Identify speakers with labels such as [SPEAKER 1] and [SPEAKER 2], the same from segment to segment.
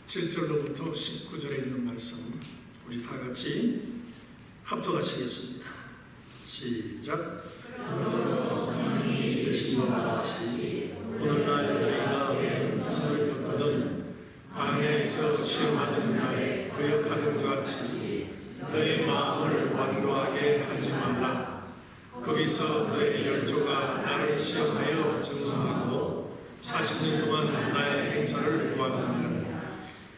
[SPEAKER 1] 7절로부터 19절에 있는 말씀 우리 다 같이 합독하시겠습니다. 시작. 계신 것 같이 오늘날 너희가 음성을 듣거든 광야에서 시험하던 날에 거역하던 것 같이 너희 마음을 완고하게 하지 말라. 거기서 너희 열조가 나를 시험하여 증언하고 40년 동안 나의 행사를 보았느니라.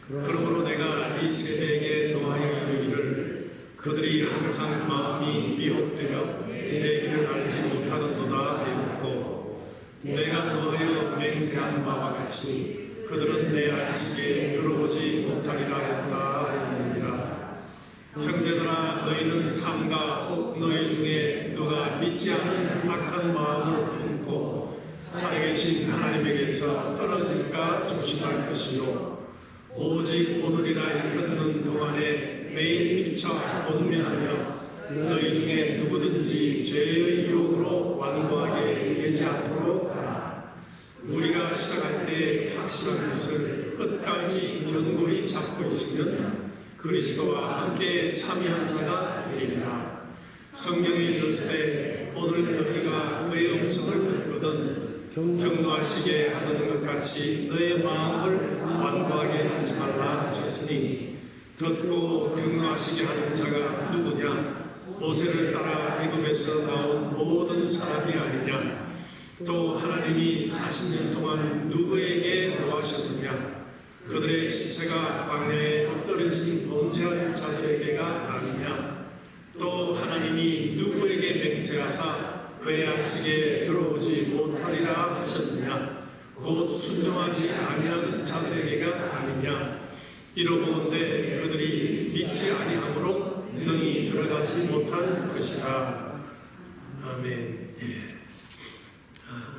[SPEAKER 1] 그러므로 내가 이 세대에게 노하여 이르기를 그들이 항상 마음이 미혹되어 내 길을 알지 못하는도다 하였고, 내가 노하여 맹세한 바와 같이 그들은 내 안식에 들어오지 못하리라 하였다 하였느니라. 형제들아, 너희는 삼가 혹 너희 중에 누가 믿지 않는 악한 마음을 품고 살아계신 하나님에게서 떨어질까 조심할 것이요, 오직 오늘이라 일컫는 동안에 매일 피차 권면하여 너희 중에 누구든지 죄의 유혹으로 완고하게 되지 않도록 하라. 우리가 시작할 때 확실한 것을 끝까지 견고히 잡고 있으면 그리스도와 함께 참여한 자가 되리라. 성경에 이르시되 오늘 너희가 그의 음성을 듣거든 경노하시게 하던 것 같이 너의 마음을 완고하게 하지 말라 하셨으니, 듣고 경노하시게 하는 자가 누구냐? 모세를 따라 애굽에서 나온 모든 사람이 아니냐? 또 하나님이 40년 동안 누구에게 노하셨느냐? 그들의 시체가 광야에 엎드러진 범죄한 자들에게가 아니냐? 또 하나님이 누구에게 맹세하사 그의 안식에 들어오지 못하리라 하셨느냐? 곧 순종하지 아니하는 자들에게가 아니냐? 이러보건대 그들이 믿지 아니함으로 능히 들어가지 못할 것이라. 아멘.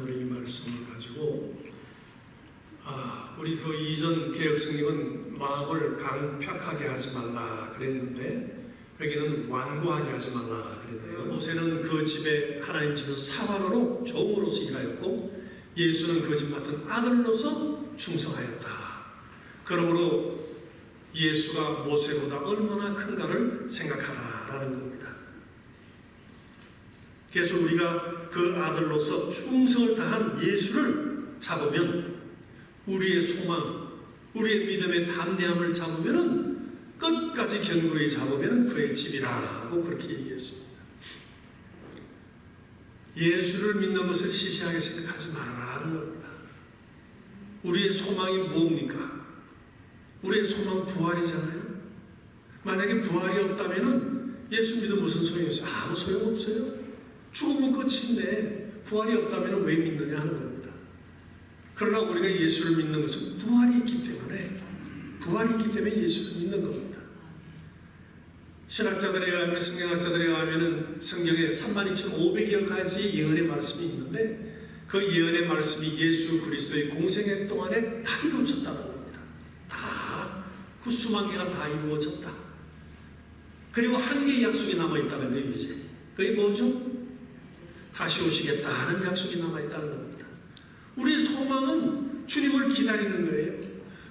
[SPEAKER 1] 우리 이 말씀을 가지고 우리 그 이전 개혁성령은 마음을 강팍하게 하지 말라 그랬는데 여기는 완고하게 하지 말라 그랬네요. 모세는 그 집에 하나님 집에서 사관으로 종으로서 일하였고, 예수는 그 집 맡은 아들로서 충성하였다. 그러므로 예수가 모세보다 얼마나 큰가를 생각하라라는 겁니다. 그래서 우리가 그 아들로서 충성을 다한 예수를 잡으면, 우리의 소망, 우리의 믿음의 담대함을 잡으면은 끝까지 견고히 잡으면 그의 집이라고 그렇게 얘기했습니다. 예수를 믿는 것을 시시하게 생각하지 말아라는 겁니다. 우리의 소망이 무엇입니까? 우리의 소망 부활이잖아요. 만약에 부활이 없다면 예수 믿으면 무슨 소용이 있어요? 아무 소용없어요. 죽으면 끝인데 부활이 없다면 왜 믿느냐 하는 겁니다. 그러나 우리가 예수를 믿는 것은 부활이 있기 때문에 예수를 믿는 겁니다. 신학자들에 의하면, 성경학자들에 의하면 성경에 32,500여 가지 예언의 말씀이 있는데, 그 예언의 말씀이 예수 그리스도의 공생애 동안에 다 이루어졌다는 겁니다. 다 그 수만 개가 다 이루어졌다. 그리고 한 개의 약속이 남아있다는 거예요. 이제 그게 뭐죠? 다시 오시겠다는 약속이 남아있다는 겁니다. 우리의 소망은 주님을 기다리는 거예요.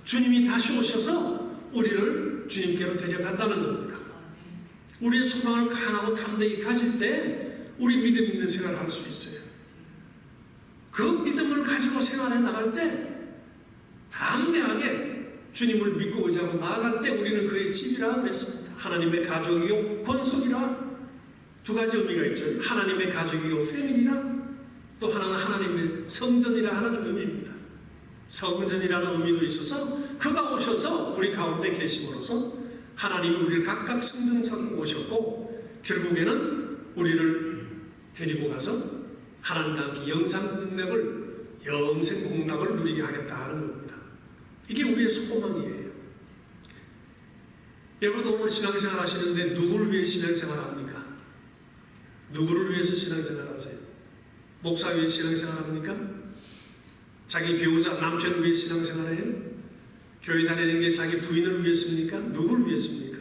[SPEAKER 1] 주님이 다시 오셔서 우리를 주님께로 데려간다는 겁니다. 우리의 소망을 강하고 담대히 가질 때 우리 믿음 있는 생활을 할 수 있어요. 그 믿음을 가지고 생활해 나갈 때 담대하게 주님을 믿고 의지하고 나아갈 때 우리는 그의 집이라 그랬습니다. 하나님의 가족이요 권속이라. 두 가지 의미가 있죠. 하나님의 가족이요 패밀리라, 또 하나는 하나님의 성전이라 하는 의미입니다. 성전이라는 의미도 있어서 그가 오셔서 우리 가운데 계심으로써 하나님이 우리를 각각 성전 삼고 오셨고, 결국에는 우리를 데리고 가서 하나님과 함께 영생 공락을 누리게 하겠다는 겁니다. 이게 우리의 소망이에요. 여러분도 오늘 신앙생활 하시는데 누구를 위해 신앙생활 합니까? 누구를 위해서 신앙생활 하세요? 목사 위해 신앙생활 합니까? 자기 배우자, 남편을 위해 신앙생활해요? 교회 다니는 게 자기 부인을 위해서입니까? 누구를 위해서입니까?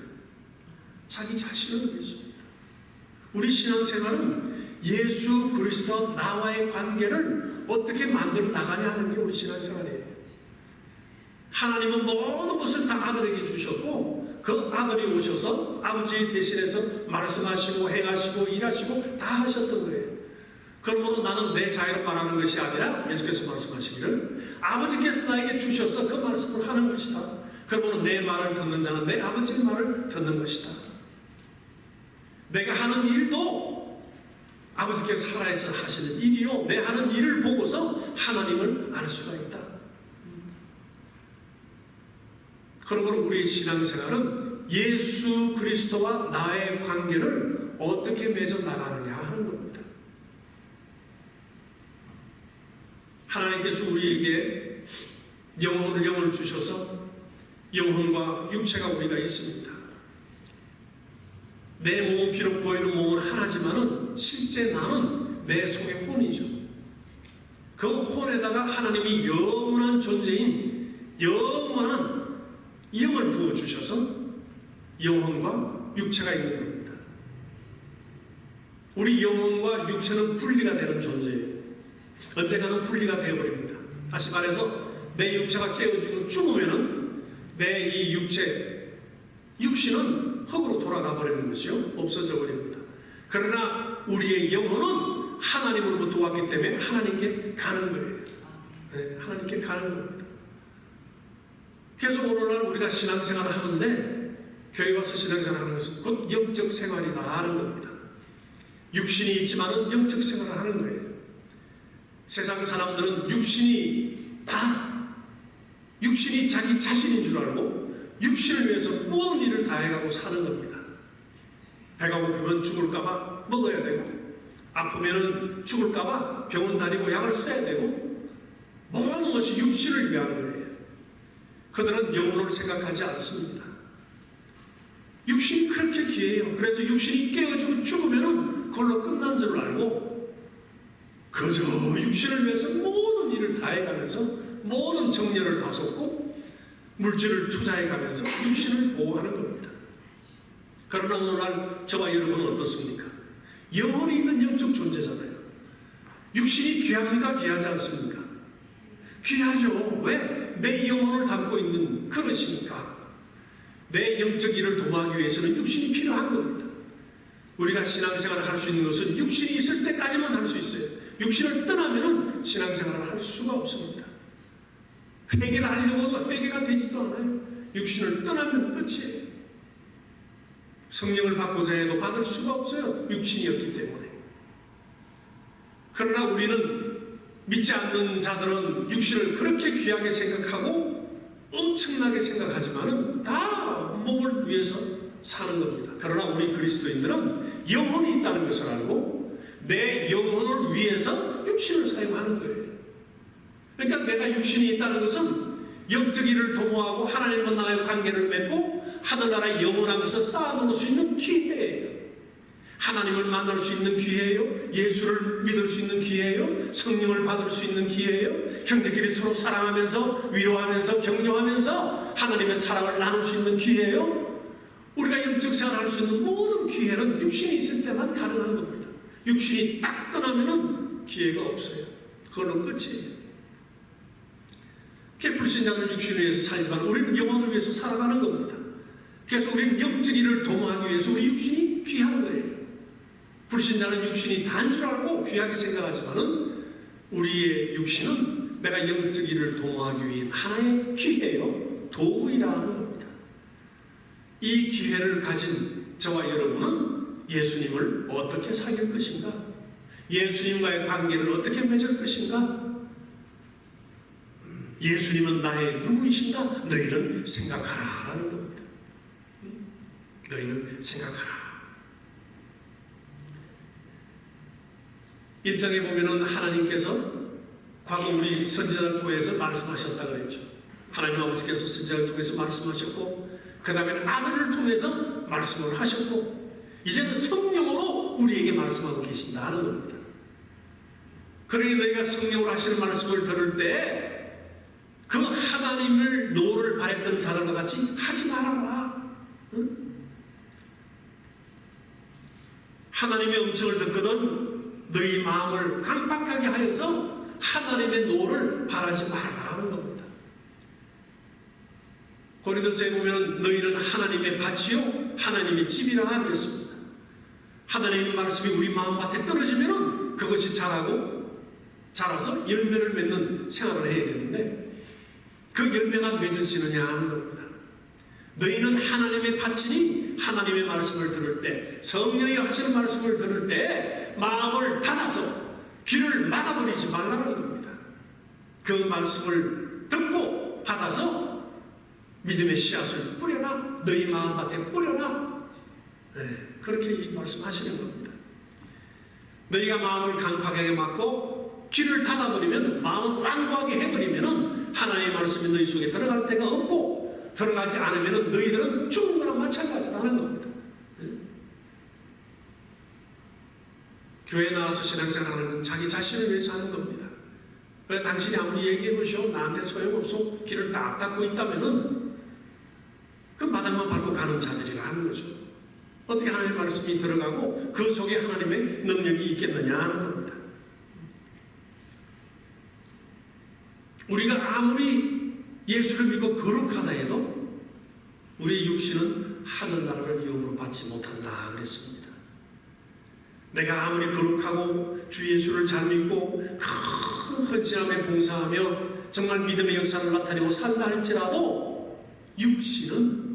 [SPEAKER 1] 자기 자신을 위해서입니다. 우리 신앙생활은 예수 그리스도 나와의 관계를 어떻게 만들어 나가냐 하는 게 우리 신앙생활이에요. 하나님은 모든 것을 다 아들에게 주셨고 그 아들이 오셔서 아버지 대신해서 말씀하시고 행하시고 일하시고 다 하셨던 거예요. 그러므로 나는 내 자유를 말하는 것이 아니라 예수께서 말씀하시기를 아버지께서 나에게 주셔서 그 말씀을 하는 것이다. 그러므로 내 말을 듣는 자는 내 아버지의 말을 듣는 것이다. 내가 하는 일도 아버지께서 살아서 하시는 일이요, 내 하는 일을 보고서 하나님을 알 수가 있다. 그러므로 우리의 신앙생활은 예수 그리스도와 나의 관계를 어떻게 맺어 나가느냐 하는 겁니다. 하나님께서 우리에게 영을 주셔서 영혼과 육체가 우리가 있습니다. 내 몸은 비록 보이는 몸은 하나지만은 실제 나는 내 속의 혼이죠. 그 혼에다가 하나님이 영원한 존재인 영원한 영을 부어주셔서 영혼과 육체가 있는 겁니다. 우리 영혼과 육체는 분리가 되는 존재예요. 언젠가는 분리가 되어버립니다. 다시 말해서 내 육체가 깨어지고 죽으면은 내 이 육신은 흙으로 돌아가 버리는 것이요, 없어져 버립니다. 그러나 우리의 영혼은 하나님으로부터 왔기 때문에 하나님께 가는 거예요. 네, 하나님께 가는 겁니다. 그래서 오늘날 우리가 신앙생활을 하는데 교회 와서 신앙생활을 하는 것은 곧 영적 생활이다 하는 겁니다. 육신이 있지만은 영적 생활을 하는 거예요. 세상 사람들은 육신이 자기 자신인 줄 알고 육신을 위해서 모든 일을 다 해가고 사는 겁니다. 배가 고프면 죽을까봐 먹어야 되고, 아프면 죽을까봐 병원 다니고 약을 써야 되고, 모든 것이 육신을 위한 거예요. 그들은 영혼을 생각하지 않습니다. 육신이 그렇게 귀해요. 그래서 육신이 깨어지고 죽으면 그걸로 끝난 줄 알고 그저 육신을 위해서 모든 일을 다 해가면서 모든 정열을 다 쏟고 물질을 투자해가면서 육신을 보호하는 겁니다. 그러나 오늘날 저와 여러분은 어떻습니까? 영혼이 있는 영적 존재잖아요. 육신이 귀합니까? 귀하지 않습니까? 귀하죠. 왜? 내 영혼을 담고 있는 그릇이니까. 내 영적 일을 도모하기 위해서는 육신이 필요한 겁니다. 우리가 신앙생활을 할 수 있는 것은 육신이 있을 때까지만 할 수 있어요. 육신을 떠나면 신앙생활을 할 수가 없습니다. 회개를 하려고도 회개가 되지도 않아요. 육신을 떠나면 끝이에요. 성령을 받고자 해도 받을 수가 없어요. 육신이었기 때문에. 그러나 우리는 믿지 않는 자들은 육신을 그렇게 귀하게 생각하고 엄청나게 생각하지만은 다 몸을 위해서 사는 겁니다. 그러나 우리 그리스도인들은 영혼이 있다는 것을 알고 내 영혼을 위해서 육신을 사용하는 거예요. 그러니까 내가 육신이 있다는 것은 영적 일을 도모하고 하나님과 나의 관계를 맺고 하늘나라의 영원한 것을 쌓아놓을 수 있는 기회예요. 하나님을 만날 수 있는 기회예요. 예수를 믿을 수 있는 기회예요. 성령을 받을 수 있는 기회예요. 형제끼리 서로 사랑하면서 위로하면서 격려하면서 하나님의 사랑을 나눌 수 있는 기회예요. 우리가 영적 생활을 할 수 있는 모든 기회는 육신이 있을 때만 가능한 겁니다. 육신이 딱 떠나면은 기회가 없어요. 그걸로 끝이에요. 불신자는 육신을 위해서 살지만 우리는 영혼을 위해서 살아가는 겁니다. 그래서 우리는 영적 일을 도모하기 위해서 우리 육신이 귀한 거예요. 불신자는 육신이 단 줄 알고 귀하게 생각하지만은 우리의 육신은 내가 영적 일을 도모하기 위한 하나의 기회요, 도구이라 하는 겁니다. 이 기회를 가진 저와 여러분은 예수님을 어떻게 사귈 것인가? 예수님과의 관계를 어떻게 맺을 것인가? 예수님은 나의 누구이신가? 너희는 생각하라 라는 겁니다. 너희는 생각하라. 1장에 보면은 하나님께서 과거 우리 선지자를 통해서 말씀하셨다고 그랬죠. 하나님 아버지께서 선지자를 통해서 말씀하셨고 그 다음에는 아들을 통해서 말씀을 하셨고 이제는 성령으로 우리에게 말씀하고 계신다는 겁니다. 그러니 너희가 성령으로 하시는 말씀을 들을 때 그 하나님을 노를 바랬던 자들과 같이 하지 말아라. 응? 하나님의 음성을 듣거든 너희 마음을 깜빡하게 하여서 하나님의 노를 바라지 말아라 하는 겁니다. 고린도서에 보면 너희는 하나님의 밭이요 하나님의 집이라 그랬습니다. 하나님의 말씀이 우리 마음밭에 떨어지면 그것이 자라서 열매를 맺는 생활을 해야 되는데 그 열매가 맺어지느냐 하는 겁니다. 너희는 하나님의 밭이니 하나님의 말씀을 들을 때, 성령이 하시는 말씀을 들을 때 마음을 닫아서 귀를 막아버리지 말라는 겁니다. 그 말씀을 듣고 받아서 믿음의 씨앗을 뿌려라. 너희 마음밭에 뿌려라. 그렇게 말씀하시는 겁니다. 너희가 마음을 강팍하게 막고 귀를 닫아버리면, 마음을 완고하게 해버리면 하나님의 말씀이 너희 속에 들어갈 데가 없고, 들어가지 않으면 너희들은 죽은 거랑 마찬가지라는 겁니다. 교회 나와서 신앙생활하는 건 자기 자신을 위해서 하는 겁니다. 당신이 아무리 얘기해 보시오, 나한테 소용없어, 길을 딱 닫고 있다면은 그 마당만 밟고 가는 자들이라 하는 거죠. 어떻게 하나님의 말씀이 들어가고 그 속에 하나님의 능력이 있겠느냐 하는 겁니다. 우리가 아무리 예수를 믿고 거룩하다 해도 우리 육신은 하늘나라를 유업으로 받지 못한다 그랬습니다. 내가 아무리 거룩하고 주 예수를 잘 믿고 큰 헌신함에 봉사하며 정말 믿음의 역사를 나타내고 산다 할지라도 육신은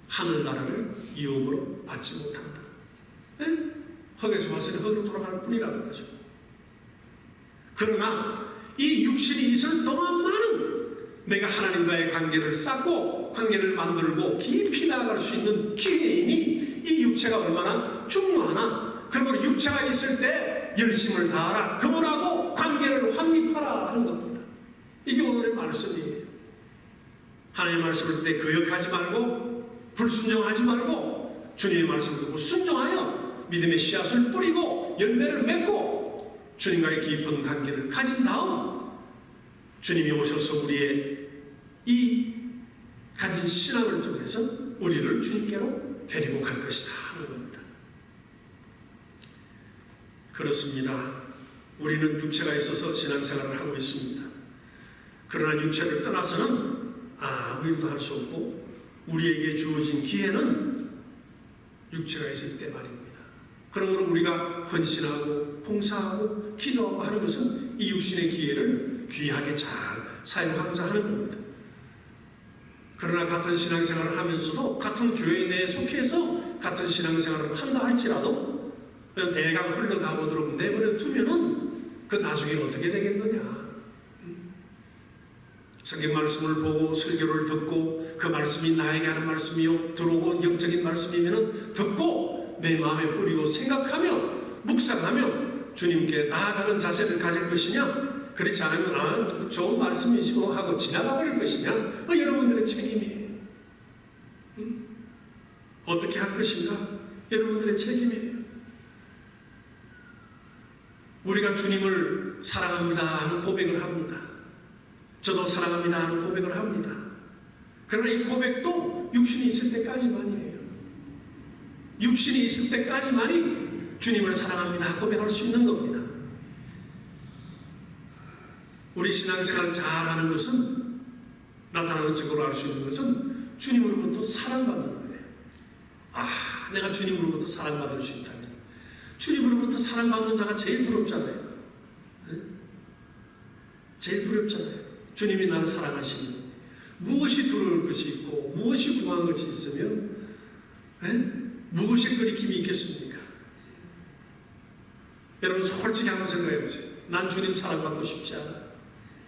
[SPEAKER 1] 하늘나라를 유업으로 받지 못한다. 흙에서 왔으니 흙으로 돌아갈 뿐이라는 거죠. 그러나 이 육신이 있을 동안만은 내가 하나님과의 관계를 쌓고 관계를 만들고 깊이 나아갈 수 있는 기회이니 이 육체가 얼마나 중요하나. 그러므로 육체가 있을 때 열심을 다하라. 그분하고 관계를 확립하라 하는 겁니다. 이게 오늘의 말씀이에요. 하나님의 말씀을 듣되 거역하지 말고 불순종하지 말고 주님의 말씀을 듣고 순종하여 믿음의 씨앗을 뿌리고 열매를 맺고 주님과의 깊은 관계를 가진 다음 주님이 오셔서 우리의 이 가진 신앙을 통해서 우리를 주님께로 데리고 갈 것이다 하는 겁니다. 그렇습니다. 우리는 육체가 있어서 신앙생활을 하고 있습니다. 그러나 육체를 떠나서는 아무 일도 할 수 없고 우리에게 주어진 기회는 육체가 있을 때 말입니다. 그러므로 우리가 헌신하고 봉사하고 기도하고 하는 것은 이 육신의 기회를 귀하게 잘 사용하고자 하는 겁니다. 그러나 같은 신앙생활을 하면서도 같은 교회 내에 속해서 같은 신앙생활을 한다 할지라도 대강 흘러가보도록 내버려 두면은 그 나중에 어떻게 되겠느냐. 성경 말씀을 보고 설교를 듣고 그 말씀이 나에게 하는 말씀이요 들어온 영적인 말씀이면 듣고 내 마음에 뿌리고 생각하며 묵상하며 주님께 나아가는 자세를 가질 것이냐, 그렇지 않으면 좋은 말씀이지 뭐 하고 지나가 버릴 것이냐, 여러분들의 책임이에요. 어떻게 할 것인가 여러분들의 책임이에요. 우리가 주님을 사랑합니다 하는 고백을 합니다. 저도 사랑합니다 하는 고백을 합니다. 그러나 이 고백도 육신이 있을 때까지만이에요. 육신이 있을 때까지만이 주님을 사랑합니다 고백할 수 있는 겁니다. 우리 신앙생활을 잘하는 것은, 나타나는 증거로 알 수 있는 것은 주님으로부터 사랑받는 거예요. 내가 주님으로부터 사랑받을 수 있다면, 주님으로부터 사랑받는 자가 제일 부럽잖아요. 제일 부럽잖아요. 주님이 나를 사랑하시니 무엇이 두려울 것이 있고 무엇이 궁금한 것이 있으면 무엇이 그리낌이 있겠습니까? 여러분 솔직히 한번 생각해 보세요. 난 주님 사랑받고 싶지 않아.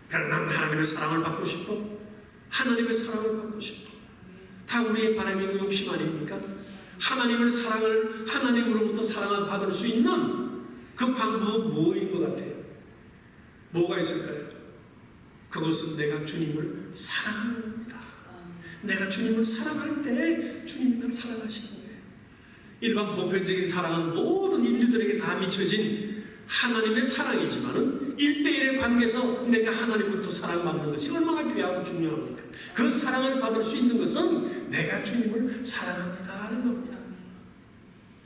[SPEAKER 1] 그러나 난 하나님의 사랑을 받고 싶어. 하나님의 사랑을 받고 싶어. 다 우리의 바람이고 욕심 아닙니까? 하나님으로부터 사랑을 받을 수 있는 그 방법은 뭐인 것 같아요? 뭐가 있을까요? 그것은 내가 주님을 사랑하는 겁니다. 내가 주님을 사랑할 때 주님이 나를 사랑하시는 거예요. 일반 보편적인 사랑은 모든 인류들에게 다 미쳐진 하나님의 사랑이지만은 1대1의 관계에서 내가 하나님부터 사랑받는 것이 얼마나 귀하고 중요합니까? 그 사랑을 받을 수 있는 것은 내가 주님을 사랑합니다 하는 겁니다.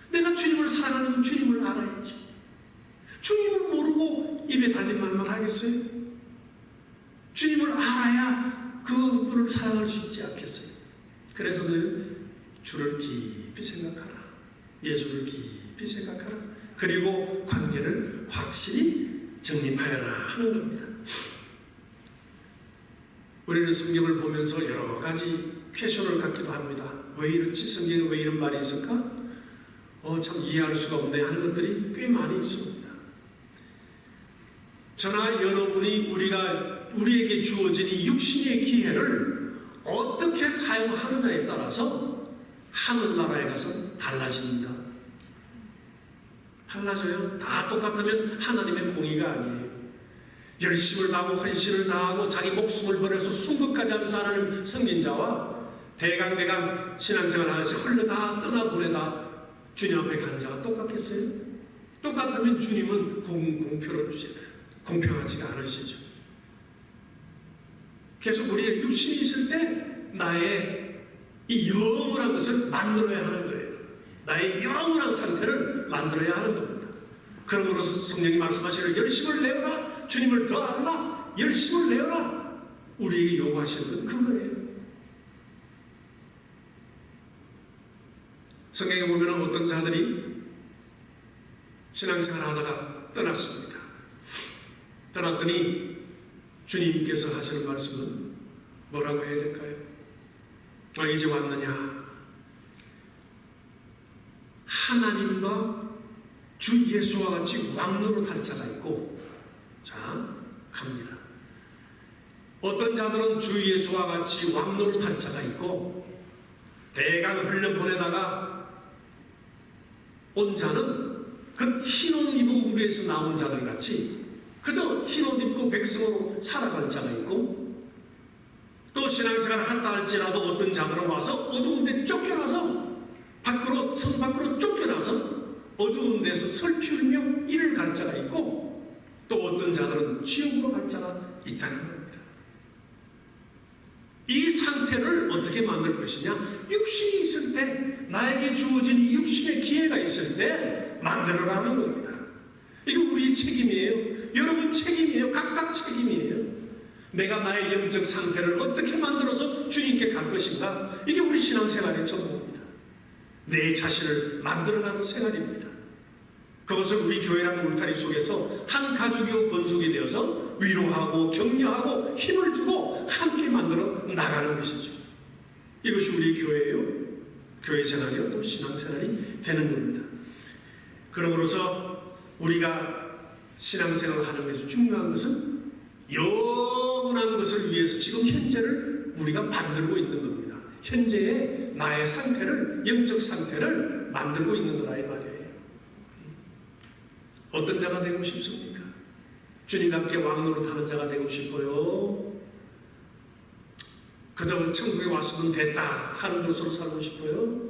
[SPEAKER 1] 내가 주님을 사랑하는 주님을 알아야지. 주님을 모르고 입에 달린 말만 하겠어요? 주님을 알아야 그분을 사랑할 수 있지 않겠어요? 그래서 너는 주를 깊이 생각하라. 예수를 깊이 생각하라. 그리고 관계를 확실히 정립하여라 하는 겁니다. 우리는 성경을 보면서 여러 가지 퀘션을 갖기도 합니다. 왜 이렇지? 성경에 왜 이런 말이 있을까? 참 이해할 수가 없네 하는 것들이 꽤 많이 있습니다. 저나 여러분이 우리에게 주어진 이 육신의 기회를 어떻게 사용하느냐에 따라서 하늘나라에 가서 달라집니다. 달라져요. 다 똑같으면 하나님의 공의가 아니에요. 열심을 다하고 헌신을 다하고 자기 목숨을 버려서 순국까지 하면서 하나님 섬긴 자와 대강대강 신앙생활 하듯이 흘러다 떠나보내다 주님 앞에 간 자가 똑같겠어요? 똑같으면 주님은 공평하지가 않으시죠. 계속 우리의 육신이 있을 때 나의 이 영원한 것을 만들어야 하는 거예요. 나의 영원한 상태를 만들어야 하는 겁니다. 그러므로 성령이 말씀하시는 열심을 내어라, 주님을 더 알라, 열심을 내어라, 우리에게 요구하시는 건 그거예요. 성경에 보면 어떤 자들이 신앙생활 하다가 떠났습니다. 떠났더니 주님께서 하시는 말씀은 뭐라고 해야 될까요? 이제 왔느냐? 하나님과 주 예수와 같이 왕노릇할 자가 있고, 자, 갑니다. 어떤 자들은 주 예수와 같이 왕노릇할 자가 있고, 대강 흘려보내다가 온 자는 그 흰옷 입은 무리에서 나온 자들 같이 그저 흰옷 입고 백성으로 살아갈 자가 있고, 또 신앙생활을 한다 할지라도 어떤 자들은 와서 어두운 데 쫓겨나서 성 밖으로 쫓겨나서 어두운 데서 설피울며 이를 갈 자가 있고, 또 어떤 자들은 지옥으로 갈 자가 있다는 겁니다. 이 상태를 어떻게 만들 것이냐? 육신이 있을 때, 나에게 주어진 이 육신의 기회가 있을 때 만들어라는 겁니다. 이거 우리 책임이에요. 여러분 책임이에요. 각각 책임이에요. 내가 나의 영적 상태를 어떻게 만들어서 주님께 갈 것인가? 이게 우리 신앙생활의 전부입니다. 내 자신을 만들어가는 생활입니다. 그것을 우리 교회라는 울타리 속에서 한 가족이요 권속이 되어서 위로하고 격려하고 힘을 주고 함께 만들어 나가는 것이죠. 이것이 우리 교회예요. 교회 생활이요 또 신앙생활이 되는 겁니다. 그러므로서 우리가 신앙생활을 하는 것에서 중요한 것은 영원한 것을 위해서 지금 현재를 우리가 만들고 있는 겁니다. 현재의 나의 상태를, 영적 상태를 만들고 있는 거다 이 말이에요. 어떤 자가 되고 싶습니까? 주님과 함께 왕노릇 하는 자가 되고 싶어요? 그저 천국에 왔으면 됐다 하는 것으로 살고 싶어요?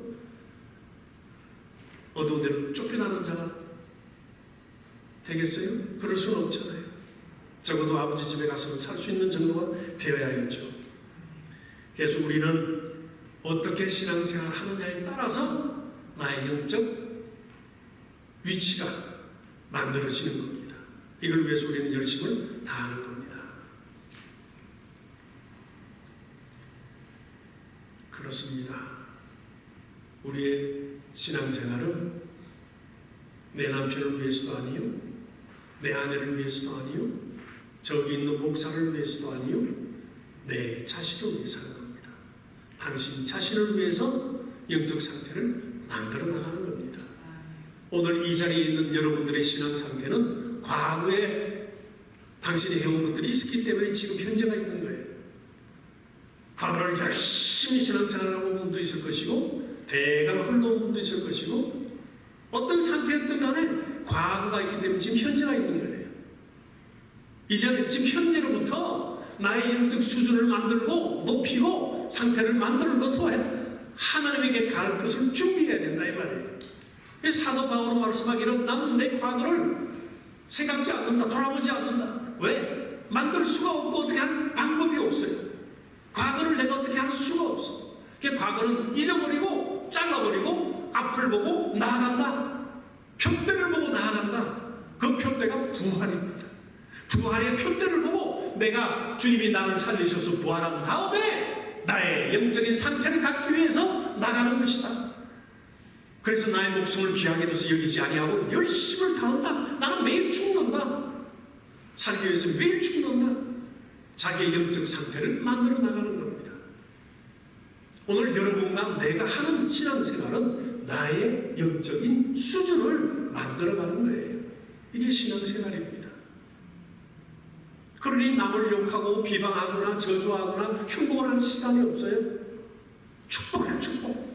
[SPEAKER 1] 어두운 데로 쫓겨나는 자가 되겠어요? 그럴 수는 없잖아요. 적어도 아버지 집에 가서는 살 수 있는 정도가 되어야겠죠. 그래서 우리는 어떻게 신앙생활을 하느냐에 따라서 나의 영적 위치가 만들어지는 겁니다. 이걸 위해서 우리는 열심을 다하는 겁니다. 그렇습니다. 우리의 신앙생활은 내 남편을 위해서도 아니요, 내 아내를 위해서도 아니요, 저기 있는 목사를 위해서도 아니요, 내 자신을 위해서 하는 겁니다. 당신 자신을 위해서 영적 상태를 만들어 나가는 겁니다. 오늘 이 자리에 있는 여러분들의 신앙 상태는 과거에 당신이 해온 것들이 있었기 때문에 지금 현재가 있는 거예요. 과거를 열심히 신앙생활을 하는 분도 있을 것이고, 대강 흘러온 분도 있을 것이고, 어떤 상태였든 간에 과거가 있기 때문에 지금 현재가 있는 거예요. 이제는 지금 현재로부터 나의 영적 수준을 만들고 높이고 상태를 만들어서 하나님에게 갈 것을 준비해야 된다 이 말이에요. 사도 바울은 말씀하기로 나는 내 과거를 생각지 않는다, 돌아보지 않는다. 왜? 만들 수가 없고 어떻게 하는 방법이 없어요. 과거를 내가 어떻게 할 수가 없어. 과거는 잊어버리고 잘라버리고 앞을 보고 나아간다. 표대를 보고 나아간다. 그 표대가 부활입니다. 부활의 표대를 보고 내가 주님이 나를 살리셔서 부활한 다음에 나의 영적인 상태를 갖기 위해서 나가는 것이다. 그래서 나의 목숨을 귀하게 둬서 여기지 아니하고 열심을 다한다. 나는 매일 죽는다. 살기 위해서 매일 죽는다. 자기의 영적 상태를 만들어 나가는 겁니다. 오늘 여러분과 내가 하는 신앙생활은 나의 영적인 수준을 만들어가는 거예요. 이게 신앙생활입니다. 그러니 남을 욕하고 비방하거나 저주하거나 흉보를 할 시간이 없어요. 축복해요, 축복.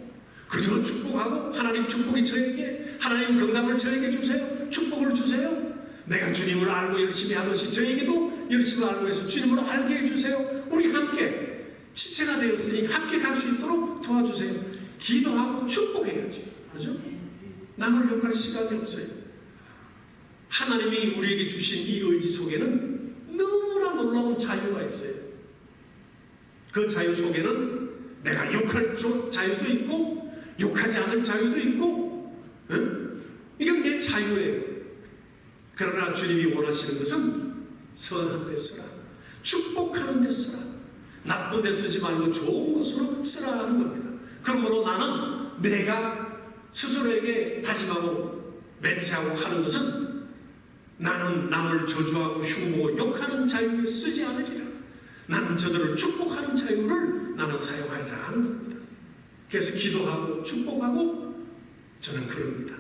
[SPEAKER 1] 그저 축복하고 하나님 축복이 저에게, 하나님 건강을 저에게 주세요. 축복을 주세요. 내가 주님을 알고 열심히 하듯이 저에게도 열심히 알고 해서 주님을 알게 해주세요. 우리 함께 지체가 되었으니 함께 갈 수 있도록 도와주세요. 기도하고 축복해야지. 그렇죠? 남을 욕할 시간이 없어요. 하나님이 우리에게 주신 이 의지 속에는 너무나 놀라운 자유가 있어요. 그 자유 속에는 내가 욕할 자유도 있고 욕하지 않을 자유도 있고, 이건 내 자유예요. 그러나 주님이 원하시는 것은 선한 데 쓰라, 축복하는 데 쓰라, 나쁜 데 쓰지 말고 좋은 것으로 쓰라 하는 겁니다. 그러므로 나는 내가 스스로에게 다짐하고 맹세하고 하는 것은 나는 남을 저주하고 흉보고 욕하는 자유에 쓰지 않으리라. 나는 저들을 축복하는 자유를 나는 사용하리라 하는 겁니다. 그래서 기도하고 축복하고 저는 그럽니다.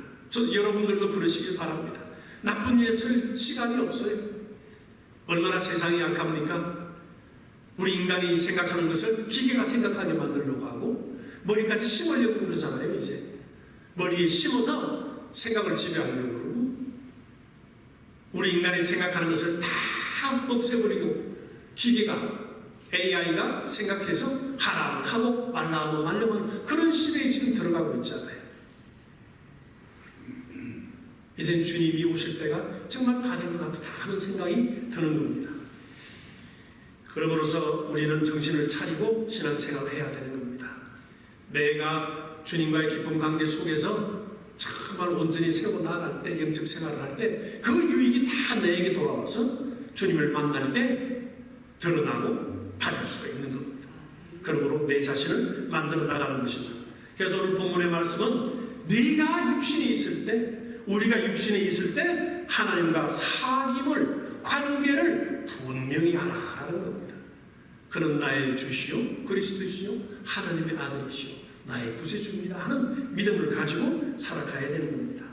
[SPEAKER 1] 여러분들도 그러시길 바랍니다. 나쁜 일에 쓸 시간이 없어요. 얼마나 세상이 약합니까? 우리 인간이 생각하는 것을 기계가 생각하게 만들려고 하고 머리까지 심으려고 그러잖아요. 이제 머리에 심어서 생각을 지배하려고 그러고, 우리 인간이 생각하는 것을 다 없애버리고 기계가, AI가 생각해서 하라면 하고 말라면 말려면 그런 시대에 지금 들어가고 있잖아요. 이젠 주님이 오실 때가 정말 다 된 것 같다 하는 생각이 드는 겁니다. 그러므로서 우리는 정신을 차리고 신앙생활을 해야 되는 겁니다. 내가 주님과의 깊은 관계 속에서 정말 온전히 세우고 나아갈 때, 영적 생활을 할 때 그 유익이 다 내게 돌아와서 주님을 만날 때 드러나고 받을 수가 있는 겁니다. 그러므로 내 자신을 만들어 나가는 것입니다. 그래서 오늘 본문의 말씀은 네가 육신이 있을 때, 우리가 육신에 있을 때 하나님과 사귐을, 관계를 분명히 하라는 겁니다. 그는 나의 주시오, 그리스도이시오, 하나님의 아들이시오, 나의 구세주입니다 하는 믿음을 가지고 살아가야 되는 겁니다.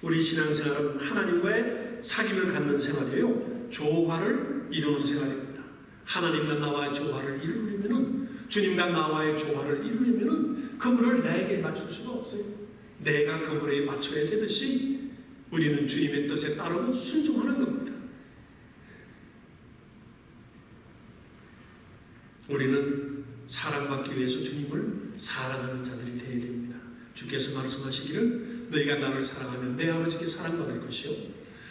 [SPEAKER 1] 우리 신앙생활은 하나님과의 사귐을 갖는 생활이에요. 조화를 이루는 생활입니다. 하나님과 나와의 조화를 이루려면은, 주님과 나와의 조화를 이루려면은 그분을 나에게 맞출 수가 없어요. 내가 그분에 맞춰야 되듯이 우리는 주님의 뜻에 따르고 순종하는 겁니다. 우리는 사랑받기 위해서 주님을 사랑하는 자들이 되어야 됩니다. 주께서 말씀하시기를 너희가 나를 사랑하면 내 아버지께 사랑받을 것이요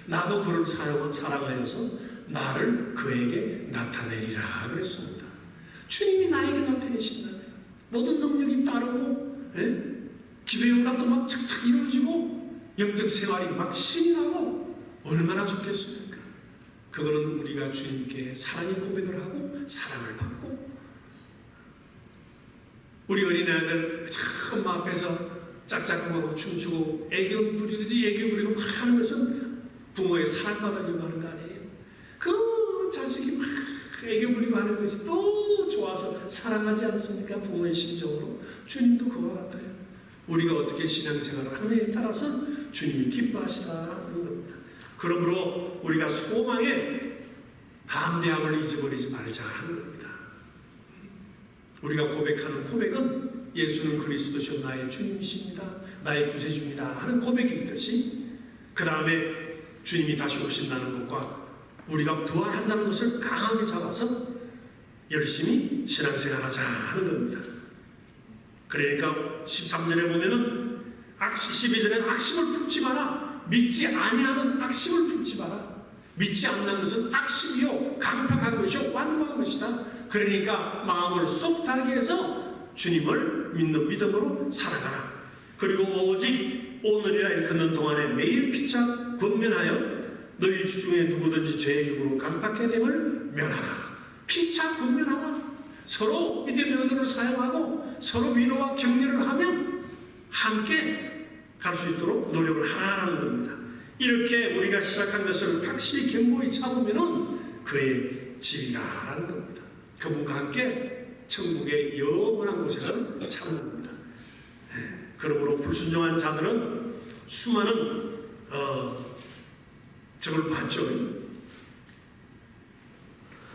[SPEAKER 1] 나도 그를 사랑하여서 나를 그에게 나타내리라 그랬습니다. 주님이 나에게 나타내신다면 모든 능력이 따르고, 기도 응답도 막 착착 이루어지고 영적 생활이 막 신이 나고 얼마나 좋겠습니까? 그거는 우리가 주님께 사랑의 고백을 하고 사랑을 받고, 우리 어린아이들 엄마 앞에서 짝짝꿍하고 춤추고 애교 부리고 막 하는 것은 부모의 사랑받으려고 하는 거 아니에요? 그 자식이 막 애교 부리고 하는 것이 또 좋아서 사랑하지 않습니까? 부모의 심정으로. 주님도 그와 같아요. 우리가 어떻게 신앙생활을 하느냐에 따라서 주님이 기뻐하시다는 겁니다. 그러므로 우리가 소망의 담대함을 잊어버리지 말자 하는 겁니다. 우리가 고백하는 고백은 예수는 그리스도시요 나의 주님이십니다, 나의 구세주입니다 하는 고백이 있듯이, 그 다음에 주님이 다시 오신다는 것과 우리가 부활한다는 것을 강하게 잡아서 열심히 신앙생활하자 하는 겁니다. 그러니까 13절에 보면은 12절에는 악심을 품지 마라, 믿지 아니하는 악심을 품지 마라. 믿지 않는 것은 악심이요 강팍한 것이요 완고한 것이다. 그러니까 마음을 소프트하게 해서 주님을 믿는 믿음으로 살아가라. 그리고 오직 오늘이라 일컫는 동안에 매일 피차 권면하여 너희 주 중에 누구든지 죄의 육으로 강팍해 됨을 면하라. 피차 권면하라. 서로 믿음의 언어를 사용하고 서로 위로와 격려를 하며 함께 갈 수 있도록 노력을 하라는 겁니다. 이렇게 우리가 시작한 것을 확실히 견고히 잡으면 그의 집이라는 겁니다. 그분과 함께 천국의 영원한 곳에서 참는 겁니다. 그러므로 불순종한 자들은 수많은 적을 봤죠.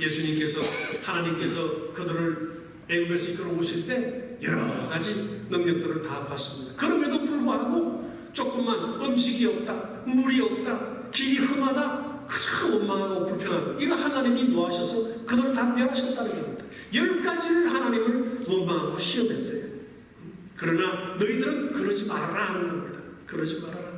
[SPEAKER 1] 예수님께서 하나님께서 그들을 애굽에서 이끌어 오실 때 여러 가지 능력들을 다 봤습니다. 그럼에도 불구하고 조금만 음식이 없다, 물이 없다, 길이 험하다, 참 원망하고 불평하고 이거 하나님이 노하셔서 그들을 다 멸하셨다는 겁니다. 10가지를 하나님을 원망하고 시험했어요. 그러나 너희들은 그러지 말아라 하는 겁니다. 그러지 말아라.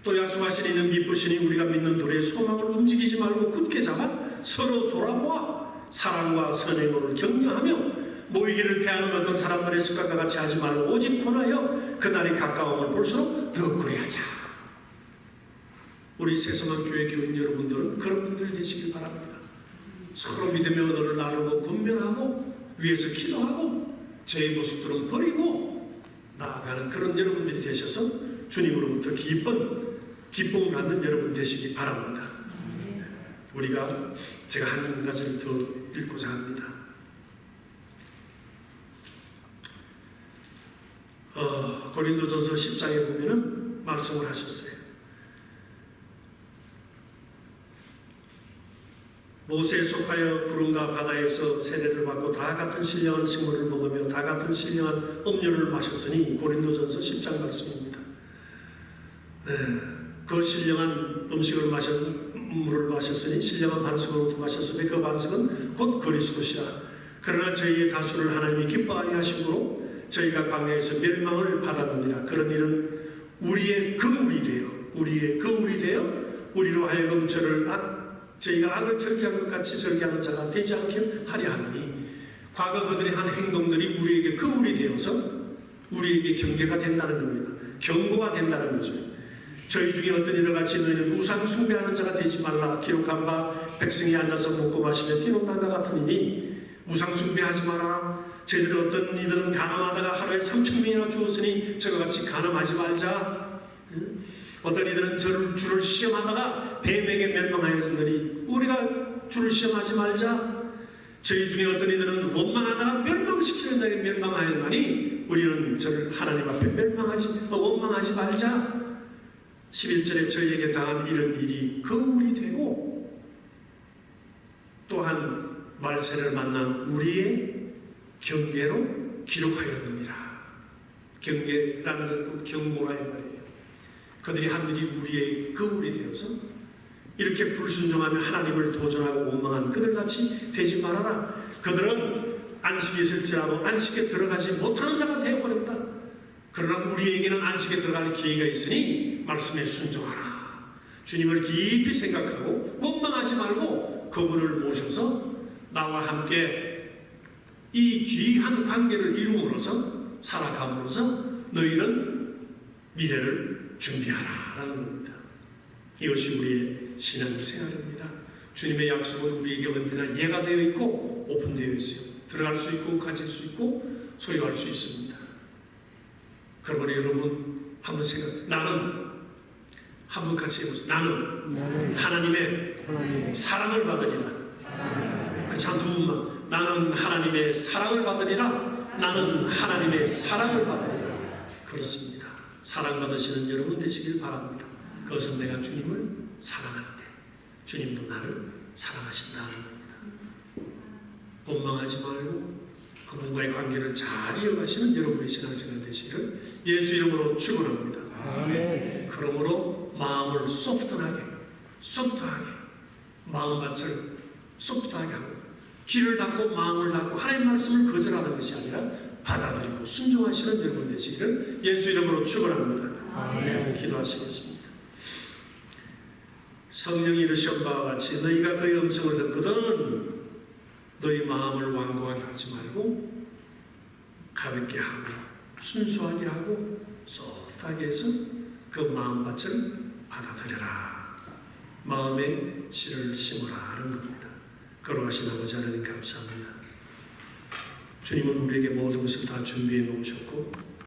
[SPEAKER 1] 또 약속하신 이는 미쁘시니 우리가 믿는 둘의 소망을 움직이지 말고 굳게 잡아 서로 돌아보아 사랑과 선행으로 격려하며 모이기를 패하는 어떤 사람들의 습관과 같이 하지 말고 오직 권하여 그날이 가까움을 볼수록 더 구해하자. 우리 새성한 교회 교인 여러분들은 그런 분들 되시길 바랍니다. 서로 믿음의 언어를 나누고 권면하고 위에서 기도하고 제 모습들은 버리고 나아가는 그런 여러분들이 되셔서 주님으로부터 기쁨을 받는 여러분 되시기 바랍니다. 우리가 제가 한 가지를 더 읽고자 합니다. 고린도전서 10장에 보면은 말씀을 하셨어요. 모세에 속하여 구름과 바다에서 세례를 받고 다 같은 신령한 식물을 먹으며 다 같은 신령한 음료를 마셨으니 고린도전서 10장 말씀입니다. 그 신령한 물을 마셨으니 신령한 반석으로부터 마셨으니 그 반석은 곧 그리스도시라. 그러나 저희의 다수를 하나님이 기뻐하게 하심으로 저희가 광야에서 멸망을 받았느니라. 그런 일은 우리의 그울이 되어 우리로 하여금 저희가 악을 절개한 것 같이 절개하는 자가 되지 않게 하려 하느니 과거 그들의 한 행동들이 우리에게 그울이 되어서 우리에게 경계가 된다는 겁니다. 경고가 된다는 거죠. 저희 중에 어떤 이들 같이 너희는 우상 숭배하는 자가 되지 말라. 기록한 바 백성이 앉아서 먹고 마시며 뛰놀단과 같으니 우상 숭배하지 마라. 저희들 어떤 이들은 가늠하다가 하루에 3,000명이나 죽었으니 저와 같이 가늠하지 말자. 어떤 이들은 주를 시험하다가 뱀에게 멸망하였으니 우리가 주를 시험하지 말자. 저희 중에 어떤 이들은 원망하다가 멸망시키는 자에게 멸망하였나니 우리는 저를 하나님 앞에 원망하지 말자. 11절에 저희에게 당한 이런 일이 거울이 되고 또한 말세를 만난 우리의 경계로 기록하였느니라. 경계라는 것은 경고라 이 말이에요. 그들이 한 일이 우리의 거울이 되어서 이렇게 불순종하며 하나님을 도전하고 원망한 그들같이 되지 말아라. 그들은 안식이 있을지라도 안식에 들어가지 못하는 자가 되어버렸다. 그러나 우리에게는 안식에 들어갈 기회가 있으니 말씀에 순종하라. 주님을 깊이 생각하고 원망하지 말고 그분을 모셔서 나와 함께 이 귀한 관계를 이루므로써 살아감으로써 너희는 미래를 준비하라라는 겁니다. 이것이 우리의 신앙생활입니다. 주님의 약속은 우리에게 언제나 예가 되어 있고 오픈되어 있어요. 들어갈 수 있고 가질 수 있고 소유할 수 있습니다. 그러므로 여러분 한번 한번 같이 해보세요. 나는 하나님의 사랑을 받으리라. 그 참 두 분만. 나는 하나님의 사랑을 받으리라. 나는 하나님의 사랑을 받으리라. 그렇습니다. 사랑받으시는 여러분 되시길 바랍니다. 그것은 내가 주님을 사랑할 때 주님도 나를 사랑하신다는 겁니다. 원망하지 말고 그분과의 관계를 잘 이어가시는 여러분의 신앙생활 되시기를 예수 이름으로 축원합니다. 아멘. 그러므로 마음을 소프트하게 마음밭을 소프트하게 하고 귀를 닫고 마음을 닫고 하나님 말씀을 거절하는 것이 아니라 받아들이고 순종하시는 여러분 되시기를 예수 이름으로 축원합니다. 아멘. 기도하시겠습니다. 성령이 이르신 바와 같이 너희가 그의 음성을 듣거든 너희 마음을 완고하게 하지 말고 가볍게 하고 순수하게 하고 소프트하게 해서 그 마음밭을 받아들여라. 마음에 씨를 심으라 하는 겁니다. 걸어가신 아버지 하나님 감사합니다. 주님은 우리에게 모든 것을 다 준비해 놓으셨고